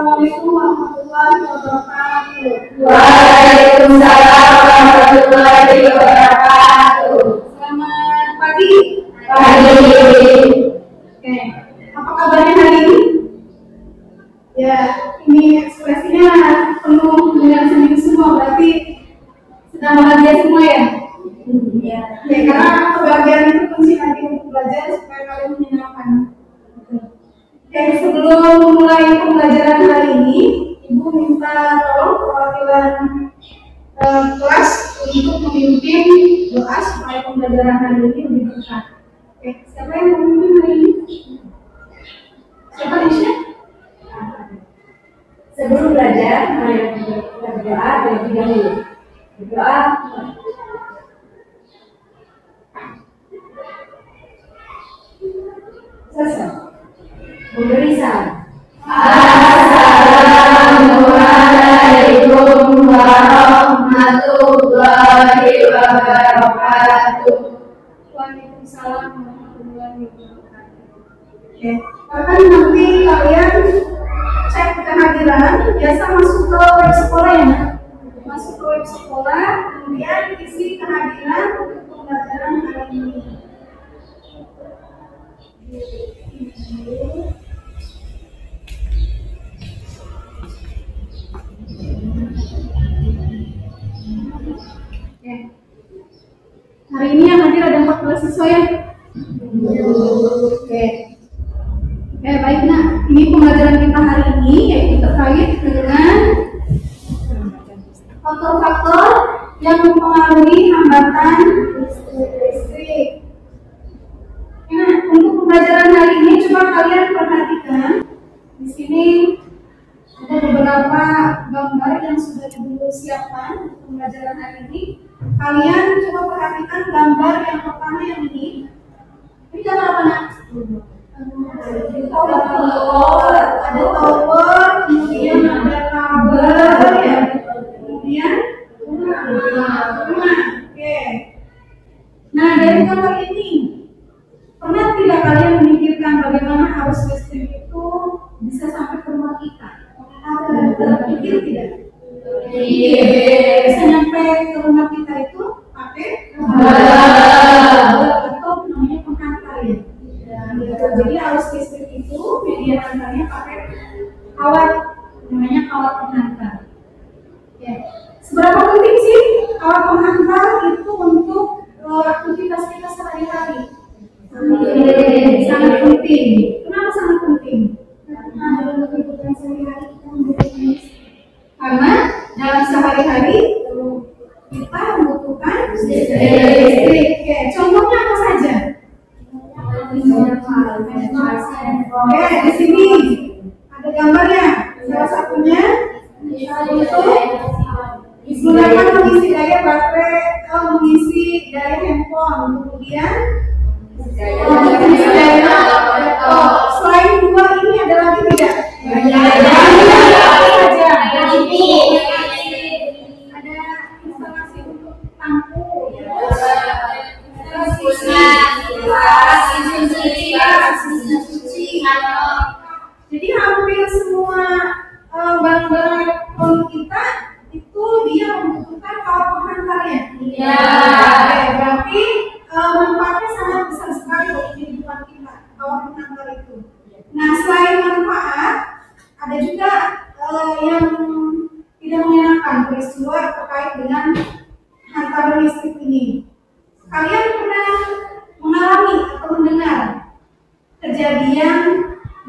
Assalamualaikum warahmatullahi wabarakatuh. Waalaikumsalam warahmatullahi wabarakatuh. Selamat pagi. Pagi. Oke, apa kabarnya hari ini? Ya, ini ekspresinya penuh dengan senyum semua, berarti sedang bahagia semua ya? Ya, karena kebahagiaan itu kunci hati untuk belajar supaya kalian menyenangkan. Oke, sebelum memulai pembelajaran hari ini, Ibu minta tolong perwakilan kelas untuk memimpin doa supaya pembelajaran hari ini lebih berkah. Oke, siapa yang memimpin hari ini? Siapa Nisha? Sebelum belajar, mari kita berdoa terlebih dahulu. Berdoa. Selesai. Memberi salam. Assalamualaikum warahmatullahi wabarakatuh. Waalaikumsalam warahmatullahi wabarakatuh. Oke, akan nanti kalian cek kehadiran, biasa masuk ke web sekolah ya, masuk ke web sekolah, kemudian isi kehadiran untuk pembelajaran hari ini. Oke. Hari ini yang hadir ada 14 siswa ya? Oke. Baik nak, ini pembelajaran kita hari ini yaitu terkait dengan faktor-faktor yang mempengaruhi hambatan listrik. Nah, untuk pembelajaran hari ini coba kalian perhatikan. Di sini ada beberapa gambar yang sudah Ibu siapkan untuk pembelajaran hari ini. Kalian coba perhatikan gambar yang pertama yang ini. Ini gambar apa nak? Ada tower, kemudian ada kabel, ya. Kemudian rumah. Oke. Nah, dari gambar ini, pernah tidak kalian memikirkan bagaimana arus listrik itu bisa sampai ke rumah kita? Ada pikir tidak? Iya. Bisa nyampe ke rumah kita itu pakai atau namanya penghantar ya. Jadi arus listrik itu media antaranya pakai kawat, namanya kawat penghantar. Ya. Seberapa penting sih kawat penghantar itu untuk aktivitas kita sehari-hari? Sangat penting. Kenapa sangat penting? Karena dalam kehidupan sehari-hari kita membutuhkan listrik. Karena dalam sehari-hari kita membutuhkan listrik. Oke, contohnya apa saja? Oke, di sini ada gambarnya. Salah satunya untuk digunakan mengisi daya baterai atau mengisi daya handphone. Kemudian mengisi daya laptop. Selain dua ini ada lagi tidak? Ada instalasi untuk lampu, jadi hampir semua barang-barang elektronik kita itu dia membutuhkan kawat penghantar ya. Iya. Berarti manfaatnya sangat besar sekali bagi kehidupan kita kawat penghantar itu. Nah, selain manfaat, ada juga yang tidak mengenakan peristiwa terkait dengan hantaran listrik ini. Kalian pernah mengalami atau mendengar kejadian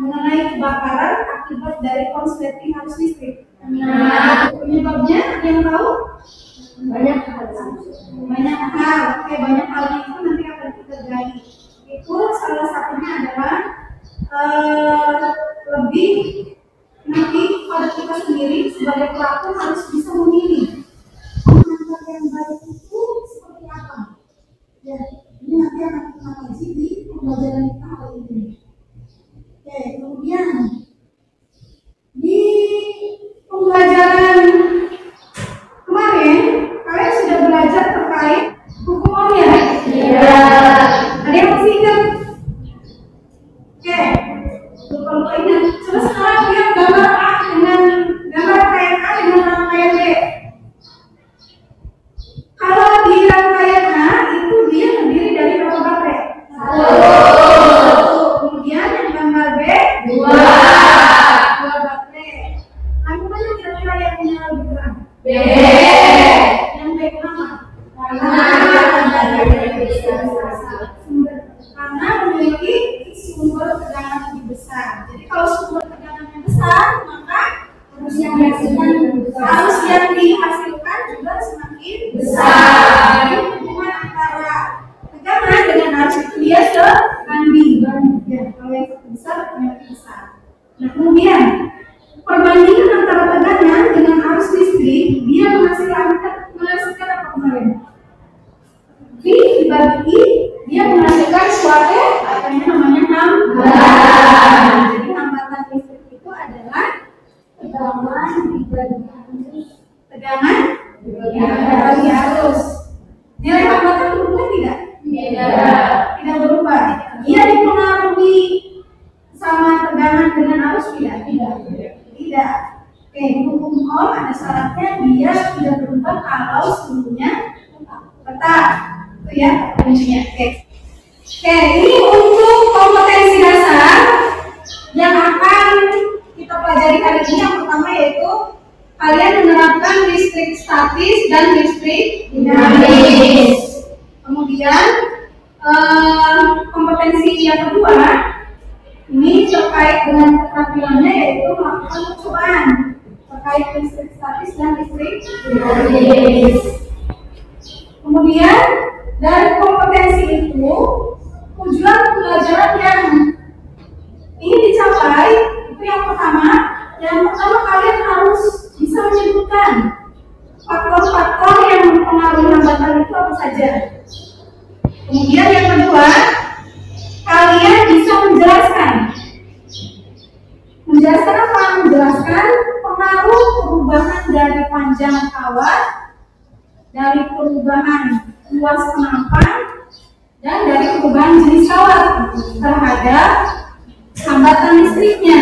mengenai kebakaran akibat dari konsleting arus listrik? Nah, penyebabnya ada yang tahu? Banyak hal. Oke, banyak hal itu nanti akan kita gali. Itu salah satunya adalah lebih nanti pada kita sendiri sebagai pelaku harus bisa memilih penghantar yang baik itu seperti apa. Ya, ini nanti akan kita kaji di pembelajaran kita hari ini. Oke, kemudian di pembelajaran kemarin kalian sudah belajar terkait hukum Ohm ya? Iya. Ada yang masih ingat? Oke, lupa ingat. Coba sekarang lihat gambar A dengan dihasilkan juga semakin besar. Jadi hubungan antara tegangan dengan arus itu dia sebanding. Ya, kalau yang satu besar yang besar. Nah, kemudian perbandingan antara tegangan dengan arus listrik dia menghasilkan apa kemarin? V dibagi dia menghasilkan suatu apa yang namanya hambatan. Jadi hambatan listrik itu adalah tegangan dibagi arus. Nilai hambatan berubah tidak? Tidak berubah. Dia dipengaruhi sama tegangan dengan arus tidak? Tidak. Oke, hukum Ohm ada syaratnya dia tidak berubah kalau suhunya tetap. Itu ya kuncinya. Oke, ini untuk kompetensi dasar yang akan kita pelajari hari ini. Yang pertama yaitu kalian menerapkan listrik statis dan listrik dinamis. Kemudian kompetensi yang kedua ini terkait dengan keterampilannya yaitu melakukan percobaan terkait listrik statis dan listrik dinamis. Kemudian dari kompetensi itu tujuan pembelajaran yang ingin dicapai itu yang pertama kalian harus bisa menyebutkan faktor-faktor yang mempengaruhi hambatan itu apa saja. Kemudian yang kedua, kalian bisa menjelaskan apa? Menjelaskan pengaruh perubahan dari panjang kawat, dari perubahan luas penampang, dan dari perubahan jenis kawat terhadap hambatan listriknya.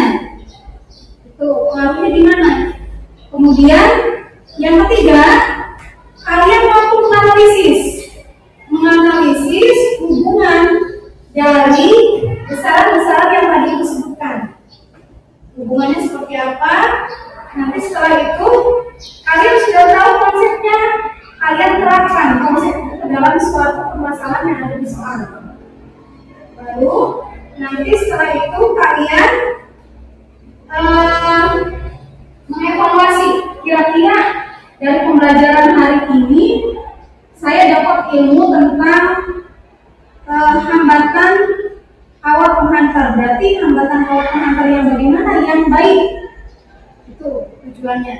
Itu pengaruhnya di mana? Kemudian yang ketiga, kalian mampu menganalisis hubungan dari besaran-besaran yang tadi disebutkan. Hubungannya seperti apa? Nanti setelah itu kalian sudah tahu konsepnya, kalian terapkan konsep itu ke dalam suatu permasalahan yang ada di soal. Baru nanti setelah itu kalian mengevaluasi kira-kira dari pembelajaran hari ini saya dapat ilmu tentang hambatan kawat penghantar. Berarti hambatan kawat penghantar yang bagaimana? Yang baik. Itu tujuannya.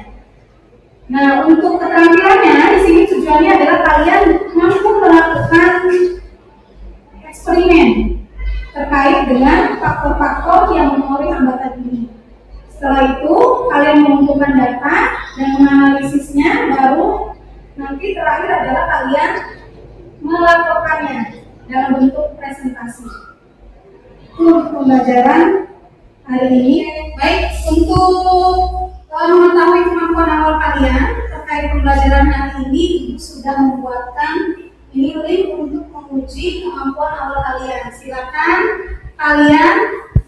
Nah, untuk keterampilannya di sini tujuannya adalah kalian mampu melakukan eksperimen terkait dengan faktor-faktor yang mempengaruhi hambatan ini. Setelah itu kalian mengumpulkan data dan menganalisisnya, baru nanti terakhir adalah kalian melaporkannya dalam bentuk presentasi. Itu pembelajaran hari ini. Baik, untuk mengetahui kemampuan awal kalian terkait pembelajaran hari ini, sudah membuatkan ini link untuk menguji kemampuan awal kalian. Silakan kalian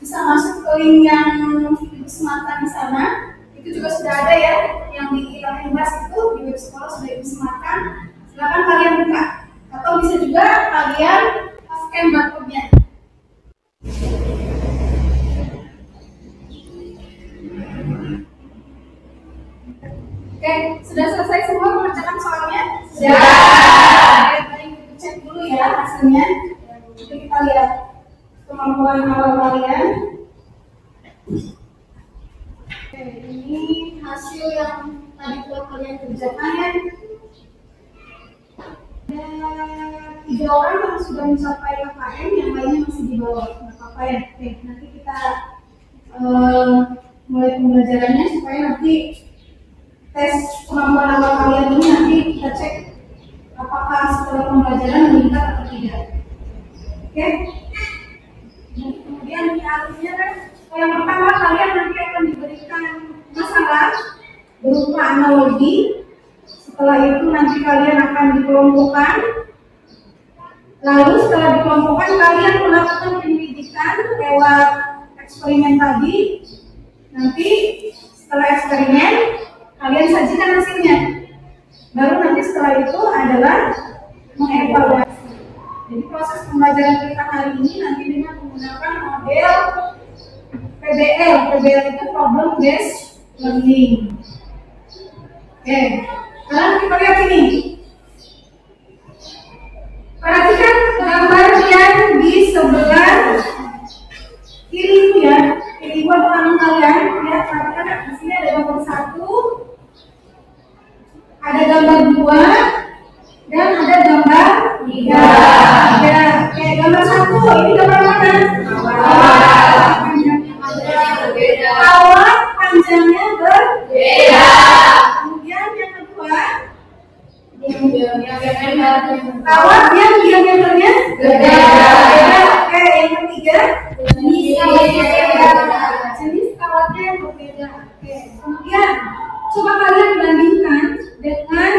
bisa masuk ke link yang disematkan di sana. Itu juga sudah ada ya, yang di bahas itu di web sekolah sudah disematkan. Silakan kalian buka, atau bisa juga kalian scan barcode-nya. Oke, sudah selesai semua mengerjakan soalnya? Sudah. Baik, cek dulu ya hasilnya. Jadi kita lihat kemampuan awal kalian. Oke, ini hasil yang tadi telah kalian kerjakan ya. Ada 3 orang yang sudah mencapai KKM, yang lainnya masih di bawah. Nggak apa-apa ya. Oke, nanti kita mulai pembelajarannya supaya nanti tes kemampuan awal kalian ini nanti kita cek apakah setelah pembelajaran meningkat atau tidak. Oke. Nah, kemudian ini alurnya kan, yang pertama kalian nanti akan diberikan masalah berupa analogi. Setelah itu nanti kalian akan dikelompokkan. Lalu setelah dikelompokkan kalian melakukan penyelidikan lewat eksperimen tadi. Nanti setelah eksperimen kalian sajikan hasilnya. Baru nanti setelah itu adalah mengevaluasi. Jadi proses pembelajaran kita hari ini nanti dengan menggunakan model PBL. PBL itu problem based learning. Oke, sekarang kita lihat ini. Perhatikan gambar yang di sebelah kiri itu ya. Kiri buat tangan kalian. Ya, perhatikan di sini ada gambar 1, ada gambar 2, dan ada gambar 3. Ya, oke, gambar 1 ini gambar mana? Kawat panjangnya berbeda. Kemudian yang kedua, kawat yang diameternya berbeda. Oke, yang ketiga, jenis kawatnya yang berbeda. Oke, kemudian coba kalian bandingkan dengan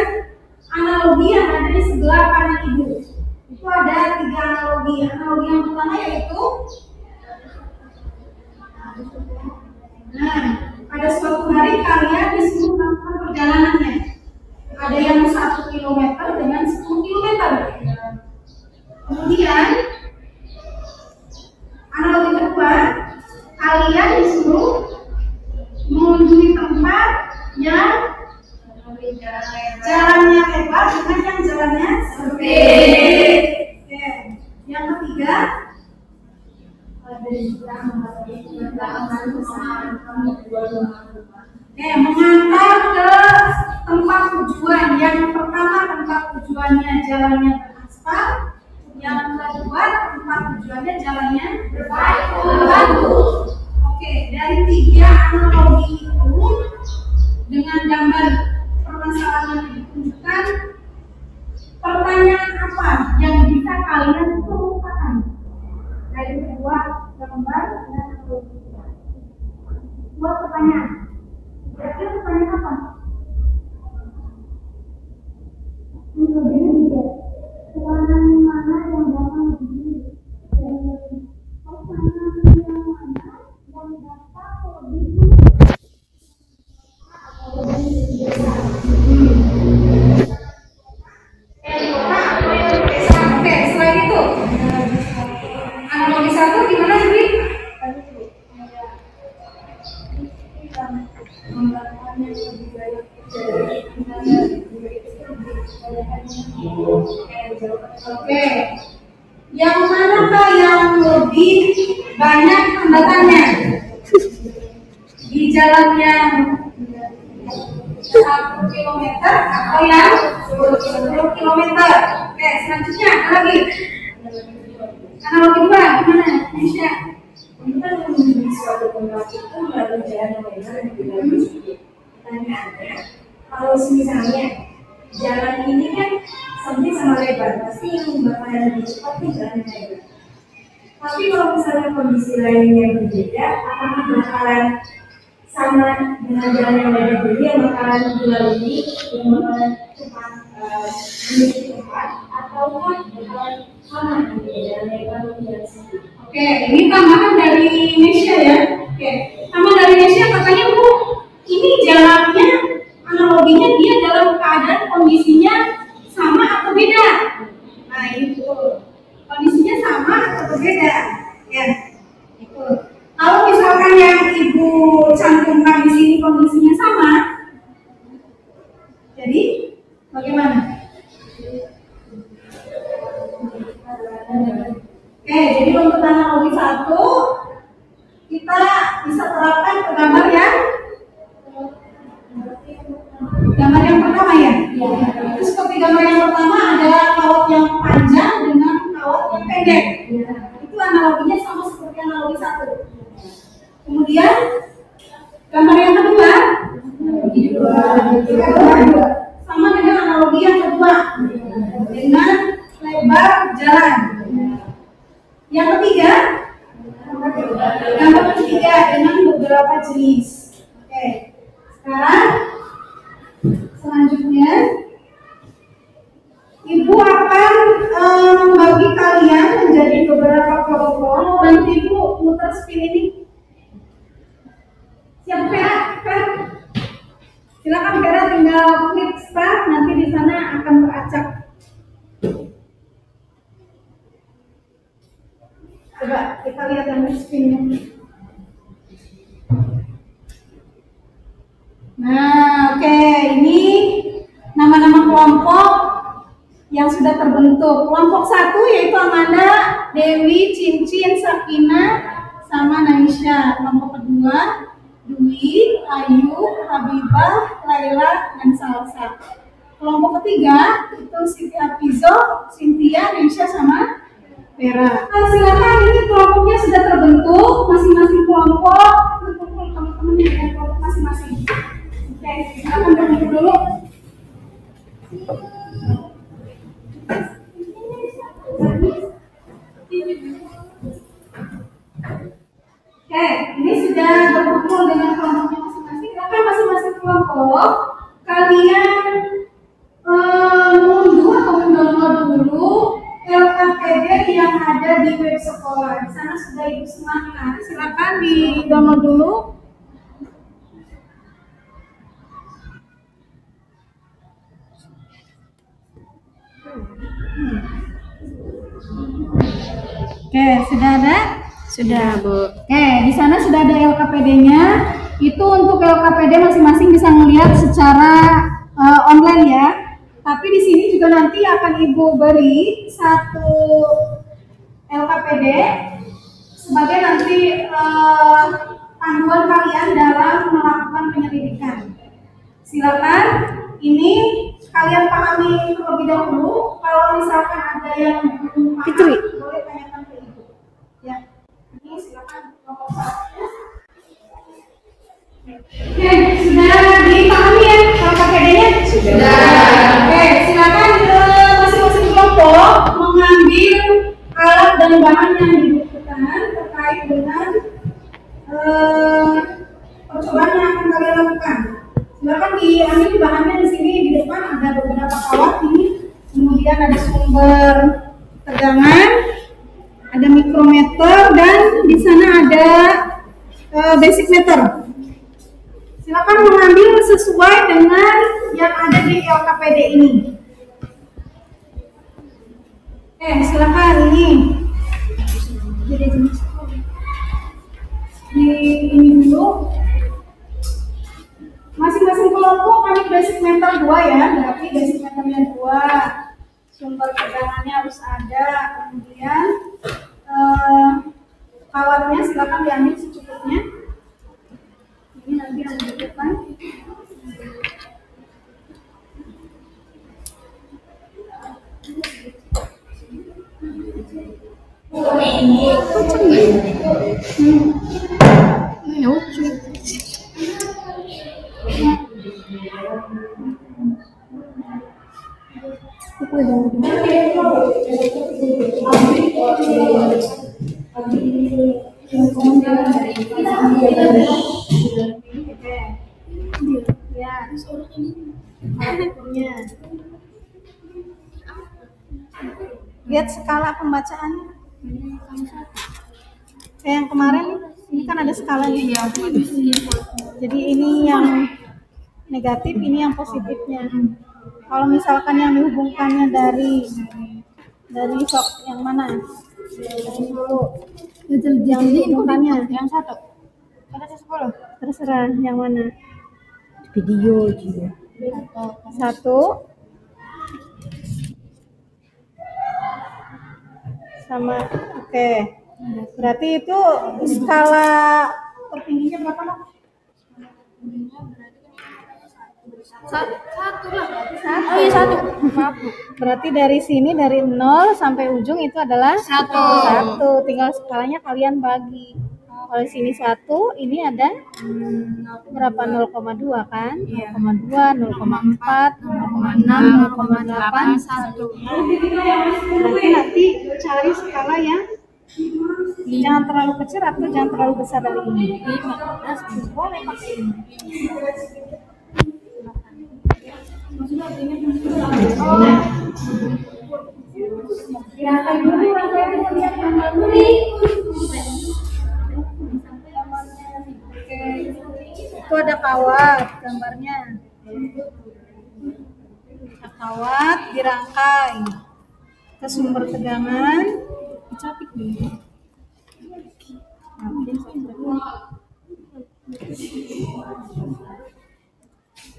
analogi yang ada di sebelah kanan ibu. Itu ada 3 analogi. Analogi yang pertama yaitu, nah, pada suatu hari kalian disuruh melakukan perjalanannya. Ada yang 1 kilometer dengan 10 kilometer. Kemudian analogi kedua, kalian disuruh mengunjungi tempat yang jalannya lebar dengan yang jalannya sempit. Oke. Yang ketiga, mengantar ke tempat tujuan. Yang pertama tempat tujuannya jalannya beraspal, yang kedua tempat tujuannya jalannya berbatu. Oke, dari 3 analogi itu dengan gambar permasalahan yang ditunjukkan, pertanyaan apa yang bisa kalian kemukakan dari kedua gambar dan analogi? Buat pertanyaan. Kira-kira pertanyaan apa? Ini juga. Warna mana yang datang lebih? Warna yang mana yang datang lebih? Oke, selain itu, analogi 1 gimana sih? Oke, yang manakah yang lebih banyak hambatannya? Di jalannya 1 kilometer atau yang 10 kilometer? Oke, selanjutnya apa lagi? Analogi 2 gimana? Nisha? Ini kan menuju suatu tempat itu melalui jalan yang lebar dan juga sedikit. Pertanyaannya, kalau misalnya jalan ini kan sempit sama lebar, pasti yang bakalan lebih cepat nih jalan yang lebar. Tapi kalau misalnya kondisi lainnya berbeda, apakah bakalan sama dengan jalan yang lebar dulu yang bakalan dilalui, yang bakalan cepat menuju tempat, atau bakalan sama dengan jalan lebar dan jalan sempit? Oke, ini tambahan dari Indonesia ya. Oke, tambahan dari Indonesia katanya Bu, ini jalannya analoginya dia dalam keadaan kondisinya sama atau beda. Nah itu kondisinya sama atau berbeda. Ya, itu. Kalau misalkan yang Ibu cantumkan di sini kondisinya sama, jadi bagaimana? Oke, jadi untuk analogi 1 kita bisa terapkan ke gambar yang pertama ya. Itu seperti gambar yang pertama ada kawat yang panjang dengan kawat yang pendek. Itu analoginya sama seperti analogi 1. Kemudian gambar yang kedua sama dengan analogi yang kedua dengan lebar jalan. Yang ketiga, gambar ketiga dengan beberapa jenis. Oke, sekarang selanjutnya Ibu akan membagi kalian menjadi beberapa kelompok. Bantu Ibu muter spin ini. Siap Vera? Silakan Vera, tinggal klik start, nanti di sana akan teracak. Coba kita lihat yang spinnya. Nah, oke, ini kelompok yang sudah terbentuk. Kelompok 1 yaitu Amanda, Dewi, Cincin, Sakina, sama Naisha. Kelompok kedua Dwi, Ayu, Habibah, Laila, dan Salsa. Kelompok ketiga itu Siti Afizo, Cynthia, Naisha, sama Vera. Silakan, ini kelompoknya sudah terbentuk, masing-masing kelompok berkumpul teman-teman dengan kelompok masing-masing. Oke, silakan berkumpul dulu. Oke, ini sudah berkumpul dengan kelompoknya masing-masing. Silakan masing-masing kelompok kalian mengunduh atau mendownload dulu LKPD yang ada di web sekolah. Di sana sudah Ibu sematkan. Silakan di download dulu. Oke, sudah ada? Sudah, Bu. Oke, di sana sudah ada LKPD-nya. Itu untuk LKPD masing-masing bisa melihat secara online ya. Tapi di sini juga nanti akan Ibu beri satu LKPD sebagai nanti panduan kalian dalam melakukan penyelidikan. Silakan, ini kalian pahami terlebih dahulu. Kalau misalkan ada yang belum paham, boleh tanyakan ke Ibu. Ya, ini silakan kelompok 1. Oke, sudah dipahami ya LKPD-nya? Sudah. Oke, silakan masing-masing kelompok mengambil alat dan bahan yang dibutuhkan terkait dengan percobaan yang akan kalian lakukan. Silakan diambil bahannya di sini di depan ada beberapa kawat ini, kemudian ada sumber tegangan, ada mikrometer, dan di sana ada basic meter. Silakan mengambil sesuai dengan yang ada di LKPD ini. Silakan ini. Di ini dulu. Masing-masing kelompok ambil basic meter 2 ya, berarti basic meternya 2. Sumber tegangannya harus ada, kemudian kawatnya silakan diambil secukupnya. Ini nanti yang dibutuhkan. Lihat skala pembacaannya. Yang kemarin ini kan ada skalanya. Jadi ini yang negatif, ini yang positifnya. Kalau misalkan yang dihubungkannya dari sok yang mana? Yang dihubungkannya yang 1. Ada 10. Terserah yang mana. Video juga. 1 sama, oke. Berarti itu skala tertingginya berapa, Dok? Satu lah. Oh iya 1. Maaf. Berarti dari sini dari 0 sampai ujung itu adalah 1. Tinggal skalanya kalian bagi. Kalau sini 1, ini ada berapa? 0,2 kan? 0,2, 0,4, 0,6, 0,8, 1. Berarti nanti cari skala yang jangan terlalu kecil atau jangan terlalu besar dari ini. 15. Boleh pakai ini. Itu ada kawat gambarnya. Kawat dirangkai ke sumber tegangan, dicapik dulu.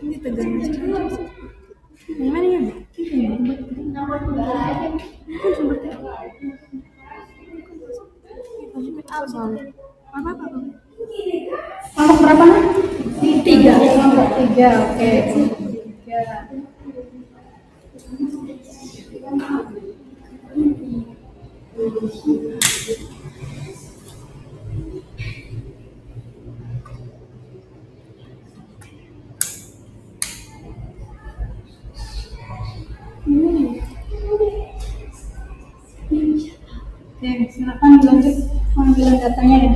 Ini tegangan. Gimana ya? Apa? Kelompok berapa nih? Tiga. Kelompok tiga, oke. Tiga. Oke, silakan dilanjut pengambilan datanya ya.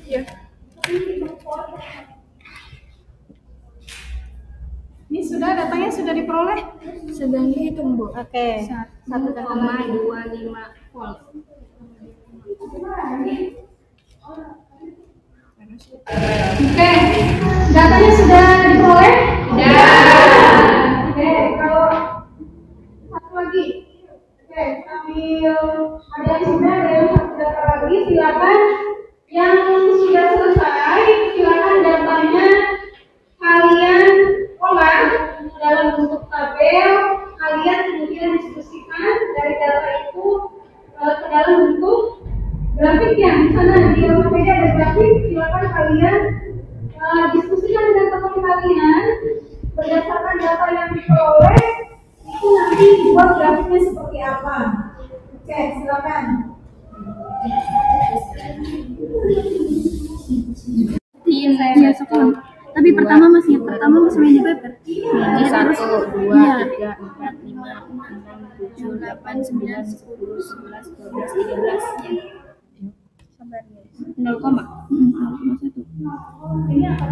Iya. Ini sudah datanya sudah diperoleh? Sedang dihitung, Bu. Oke. 1,25 volt. Oke, datanya sudah diperoleh? Ya. Oke, kalau satu lagi. Oke, ambil ada yang sudah, ada yang satu data lagi. Silakan yang sudah selesai, silakan datanya kalian olah dalam bentuk tabel. Kalian kemudian diskusikan dari data itu ke dalam bentuk grafik ya. Di sana di Wikipedia ada grafik. Silakan kalian diskusikan dengan teman kalian berdasarkan data yang diperoleh itu nanti dibuat grafiknya seperti apa. Oke, silakan. Iya, sekolah. Tapi pertama masih main di paper. Jadi 1, 2, 3, 4, 5, 6, 7, 8, 9, 10, 11, 12, 13. Sabar guys. 0, 0,1. Ini akan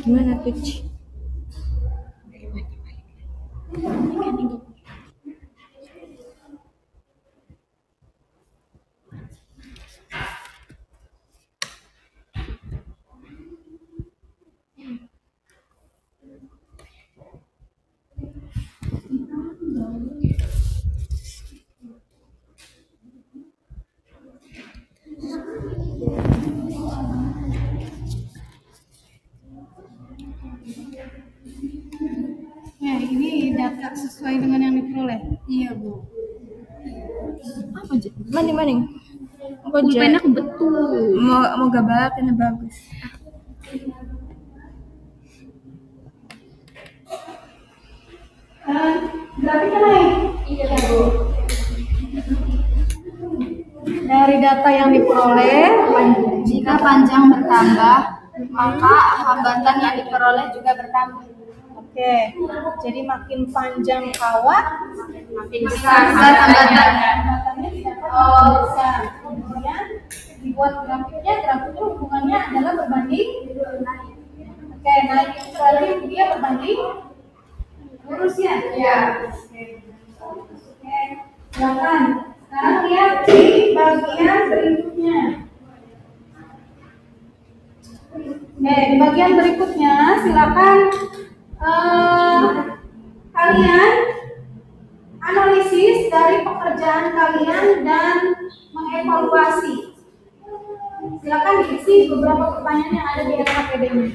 Gimana Twitch? ya, ini data sesuai dengan yang diperoleh. Iya, Bu. Apa aja? Maning. Pulpennya betul. Mau gambarnya bagus. Grafiknya naik. Iya, Bu. Dari data yang diperoleh, Jika panjang bertambah, maka hambatan yang diperoleh juga bertambah. oke. Jadi makin panjang kawat, Makin besar hambatannya. hambatannya tidak besar. Kemudian dibuat grafiknya hubungannya adalah berbanding. Oke, naik itu berarti dia berbanding lurus ya? Iya. Oke, silakan. Sekarang lihat di bagian berikutnya. Di bagian berikutnya silakan kalian analisis dari pekerjaan kalian dan mengevaluasi. Silakan diisi beberapa pertanyaan yang ada di LKPD-nya.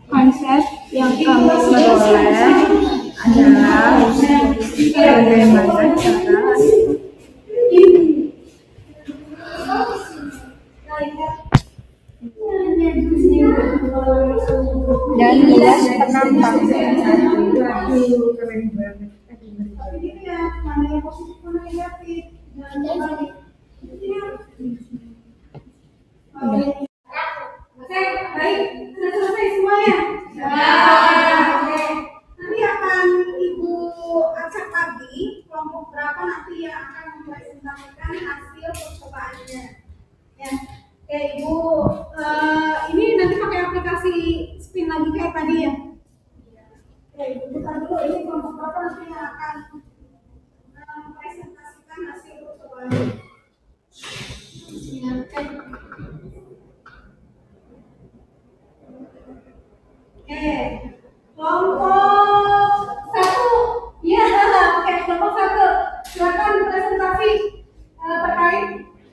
Konsep yang kami peroleh adalah bagaimana cara dan luas penampak. Tapi gitu ya, mana yang positif, mana yang negatif. Jangan terbalik. Oke, baik. Sudah selesai semuanya? Oke. Nanti akan Ibu acak lagi kelompok berapa nanti yang akan mempresentasikan hasil percobaannya. Ya. Oke, Ibu. Ini nanti pakai aplikasi spin lagi kayak tadi ya? Oke, Ibu putar dulu. Ini kelompok berapa nanti yang akan mempresentasikan hasil percobaannya.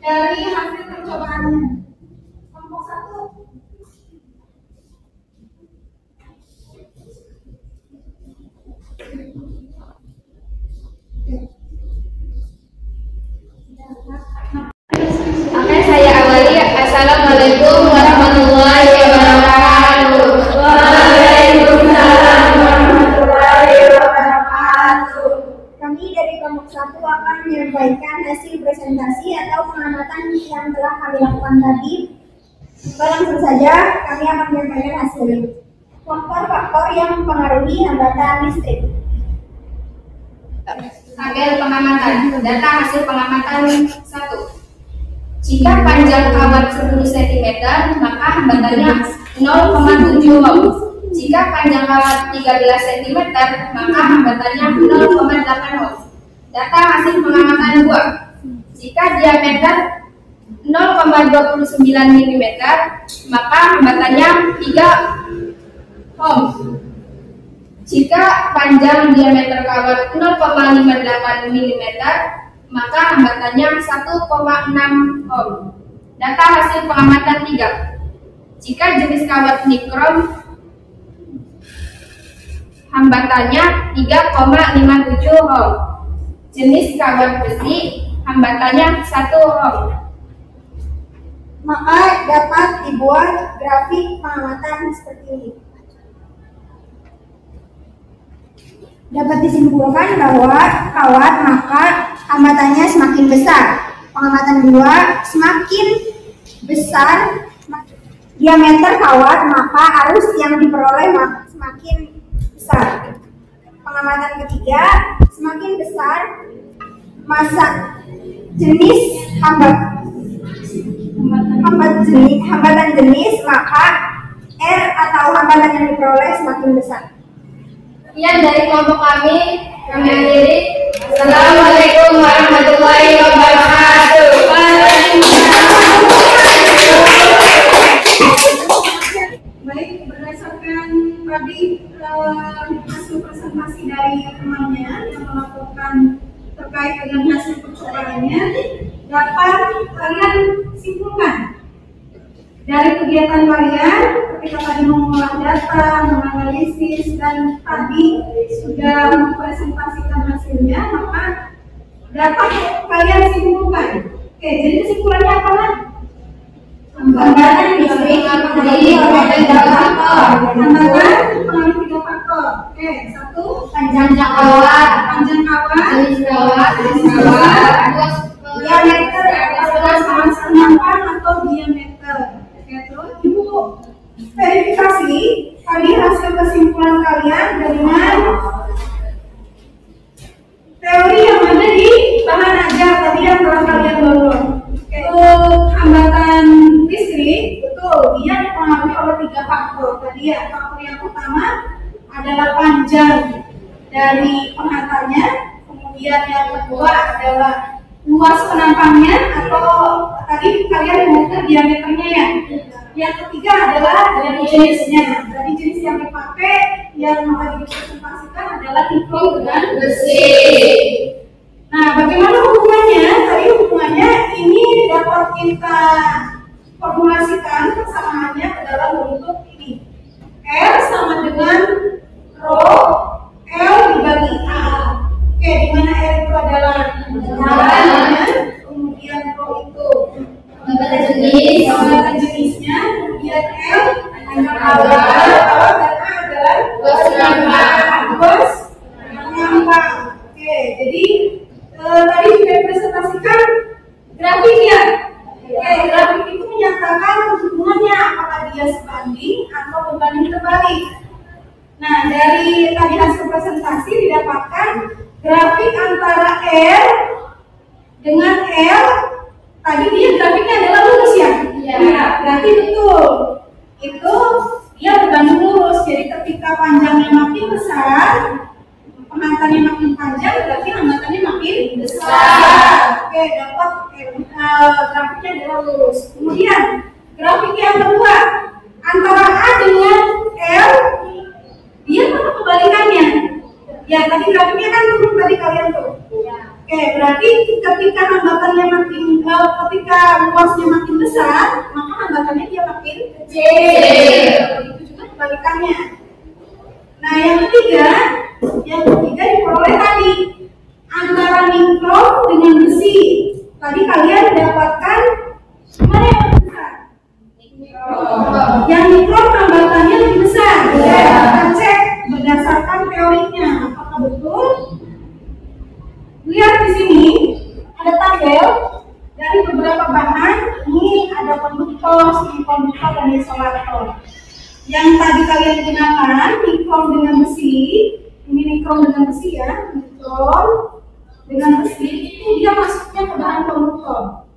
dari hasil percobaannya. Kelompok 1. Oke, saya awali. Assalamualaikum warahmatullahi wabarakatuh. Waalaikumsalam warahmatullahi wabarakatuh. Kami dari kelompok 1 akan menyampaikan hasil presentasi atau pengamatan yang telah kami lakukan tadi. Langsung saja kami akan menyampaikan hasil. Faktor-faktor yang mempengaruhi hambatan listrik. Tabel pengamatan. Data hasil pengamatan 1. Jika panjang kawat 10 cm, maka hambatannya 0,7 ohm. Jika panjang kawat 13 cm, maka hambatannya 0,8 ohm. Data hasil pengamatan 2. Jika diameter 0,29 mm, maka hambatannya 3 ohm. Jika panjang diameter kawat 0,58 mm, maka hambatannya 1,6 ohm. Data hasil pengamatan 3. Jika jenis kawat nikrom, hambatannya 3,57 ohm. Jenis kawat besi, hambatannya 1 ohm. Maka dapat dibuat grafik pengamatan seperti ini. Dapat disimpulkan bahwa kawat maka hambatannya semakin besar. Pengamatan 2, semakin besar diameter kawat maka arus yang diperoleh semakin besar. Pengamatan ketiga, semakin besar massa jenis hambatan jenis maka R atau hambatan yang diperoleh semakin besar. Sekian dari kelompok kami akhiri. Assalamualaikum warahmatullahi wabarakatuh. Baik, berdasarkan tadi hasil presentasi dari temannya yang melakukan terkait dengan hasil percobaannya, dapat kalian simpulkan dari kegiatan kalian ketika tadi mengolah data, menganalisis, dan tadi sudah mempresentasikan hasilnya, maka dapat kalian simpulkan. Oke, jadi kesimpulannya apa kan? Hambatan listrik menjadi tiga faktor. Hambatan mengalami 3 faktor. Oke, 1. Panjang kawat, Jenis kawat, Diameter senapan atau diameter. Oke, terus Ibu verifikasi tadi hasil kesimpulan kalian dengan teori yang ada di bahan ajar tadi yang telah kalian download. Untuk hambatan listrik, betul, dia dipengaruhi oleh 3 faktor. Tadi ya, faktor yang pertama adalah panjang dari penghantarnya, kemudian yang kedua adalah luas penampangnya atau tadi kalian memutar diameternya ya. Yang ketiga adalah dari jenisnya. Dari jenis yang dipakai yang tadi dipresentasikan adalah nikrom dan besi. Nah, bagaimana hubungannya? Tadi hubungannya ini dapat kita formulasikan persamaannya ke dalam bentuk ini. R sama dengan rho L dibagi A. Oke, di mana R itu adalah hambatan, kemudian rho itu hambatan jenisnya, kemudian L hanya kawat dan A adalah bos penampang. Oke, jadi tadi sudah dipresentasikan grafik ya. Oke, grafik itu menyatakan hubungannya apakah dia sebanding atau berbanding terbalik. Nah, dari tadi hasil presentasi didapatkan grafik antara R dengan L. Tadi dia grafiknya adalah lurus ya? Iya. Ya, berarti betul. Itu dia berbanding lurus. Jadi ketika panjangnya makin besar, penghantarnya makin panjang, berarti hambatannya makin besar. Oke, dapat grafiknya adalah lurus. Kemudian grafik yang kedua antara A dengan L, dia mana kebalikannya? Ya, tadi grafiknya kan turun tadi kalian tuh. Oke, Oke, berarti ketika hambatannya ketika luasnya makin besar, maka hambatannya dia makin kecil. Itu juga kebalikannya. Nah, yang ketiga diperoleh tadi antara nikrom dengan besi. Tadi kalian dapatkan mana yang lebih besar? Yang nikrom hambatannya lebih besar. Kita cek berdasarkan teorinya, apakah betul? Lihat di sini ada tabel dari beberapa bahan. Ini ada konduktor, semikonduktor, dan isolator. Yang tadi kalian gunakan nikrom dengan besi, ini nikrom dengan besi ya, nikrom dengan besi itu dia masuknya ke bahan konduktor.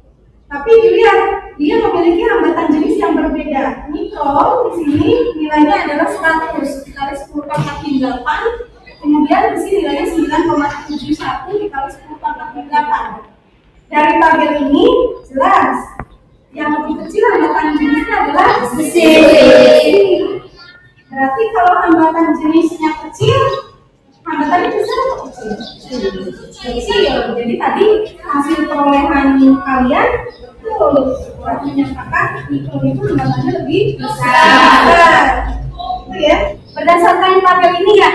Tapi dilihat dia memiliki hambatan jenis yang berbeda. Nikrom di sini nilainya adalah 100 dikali 10 kali 8. Kemudian besi nilainya 9,71 dikali 10 kali 8. Dari tabel ini jelas yang lebih kecil hambatan jenisnya adalah besi. Berarti kalau hambatan jenisnya kecil, hambatannya besar atau kecil? Kecil. Jadi tadi hasil perolehan kalian itu menyatakan nikrom itu hambatannya lebih besar. Itu ya. Berdasarkan tabel ini ya.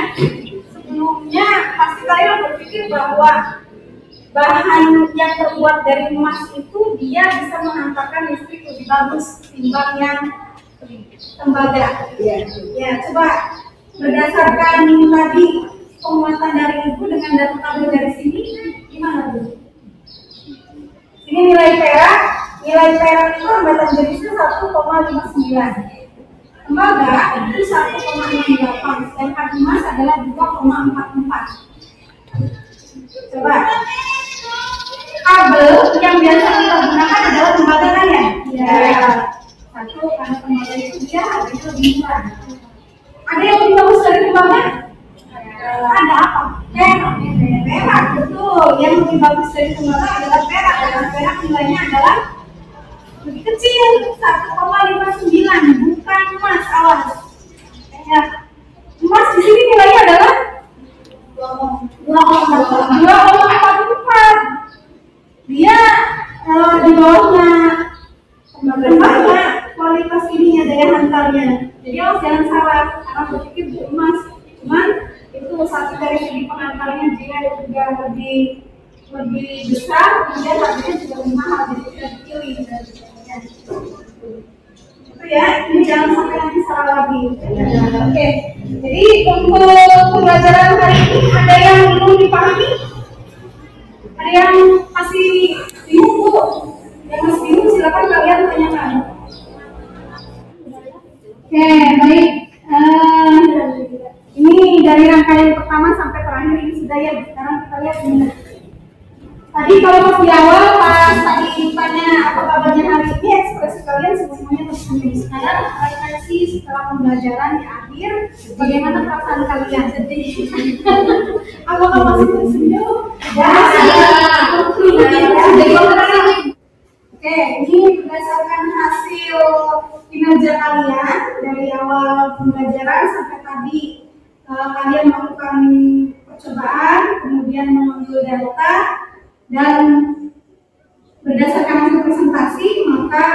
Sebelumnya pasti kalian berpikir bahwa bahan yang terbuat dari emas itu dia bisa menghantarkan listrik lebih bagus ketimbang yang tembaga. Ya, coba berdasarkan tadi penguatan dari ibu dengan data tabel dari sini gimana Bu? Ini nilai perak itu hambatan jenisnya 1,59. Tembaga itu 1,68, sedangkan emas adalah 2,44. Coba kabel yang biasa kita gunakan adalah tembaga kan ya? Ya. Satu, karena tembaga itu dia harganya lebih murah. Ada yang lebih bagus dari tembaga? Ada apa? Perak, betul. Yang lebih bagus dari tembaga adalah perak. Dan perak nilainya adalah lebih kecil, 1,59, bukan emas. Awas. Ya. Emas di sini nilainya adalah 2,44. Dia di bawahnya tembaga, kualitas ininya daya hantarnya. Jadi jangan salah karena berpikir itu emas, cuman itu satu dari segi pengantarnya dia juga lebih besar, kemudian harganya juga lebih mahal, jadi kita pilih dan sebagainya. Itu ya, ini jangan sampai nanti salah lagi. Oke, jadi untuk pembelajaran hari ini ada yang belum dipahami? Ada yang masih bingung Bu? Yang masih bingung silakan kalian tanyakan. Oke, baik. Ini dari rangkaian pertama sampai terakhir ini sudah ya. Sekarang kita lihat ini. Tadi kalau pas di awal pas tadi tanya apa kabarnya hari ini, ekspresi kalian semuanya tersenyum. Sekarang refleksi setelah pembelajaran di akhir, bagaimana perasaan kalian? Sedih. Apakah masih tersenyum? Oke, ini berdasarkan hasil kinerja kalian dari awal pembelajaran sampai tadi kalian melakukan percobaan, kemudian mengambil data, dan berdasarkan hasil presentasi maka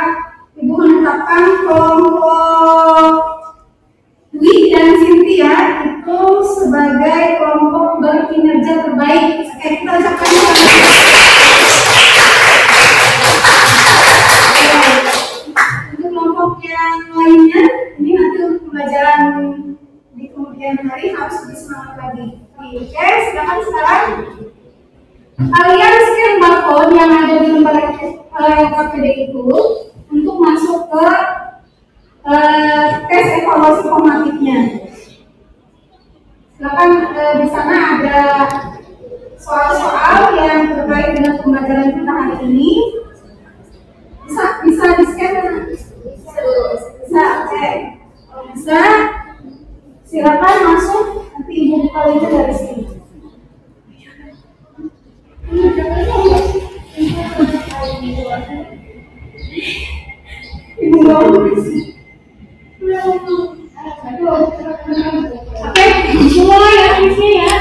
Ibu menetapkan kelompok Dwi dan Cynthia itu sebagai kelompok berkinerja terbaik. Oke, kita ucapkan untuk kelompok yang lainnya, ini nanti untuk pembelajaran di kemudian hari harus lebih semangat lagi. Oke, silakan sekarang kalian scan barcode yang ada di lembar KPD itu untuk masuk ke tes evaluasi formatifnya. Silakan di sana ada soal-soal yang terkait dengan pembelajaran kita hari ini. Bisa di scan kan? Bisa, oke. Bisa. Silakan masuk. Nanti Ibu buka linknya dari sini. Ibu oke, semua ya isinya ya.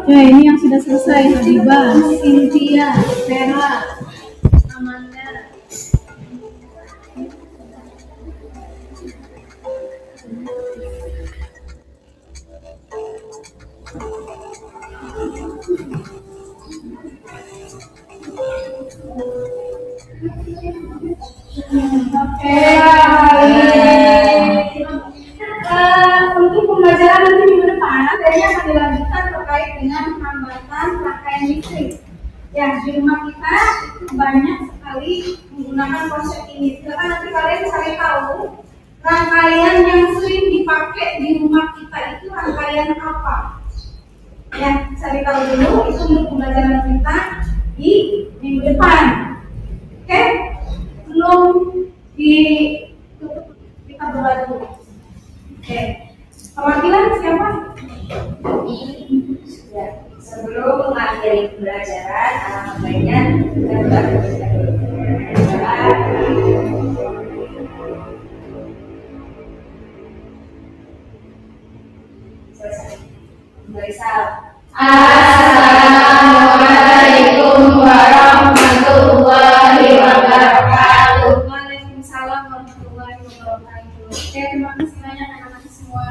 Oke, ini yang sudah selesai. Habibah, Cynthia, Vera, Amanda. Oke, untuk pembelajaran nanti minggu depan, materinya akan dilanjutkan terkait dengan hambatan rangkaian listrik. Ya, di rumah kita banyak sekali menggunakan konsep ini. Karena nanti kalian cari tahu rangkaian yang sering dipakai di rumah kita itu rangkaian apa. Ya, cari tahu dulu itu untuk pembelajaran kita di minggu depan. Oke? Belum ditutup, kita berdoa dulu. Oke. Perwakilan siapa? Ya, sebelum mengakhiri pembelajaran, alangkah baiknya kita berdoa. Selesai. Kembali salam. Assalamualaikum warahmatullahi wabarakatuh. Waalaikumsalam warahmatullahi wabarakatuh. Oke, terima kasih banyak anak-anak semua.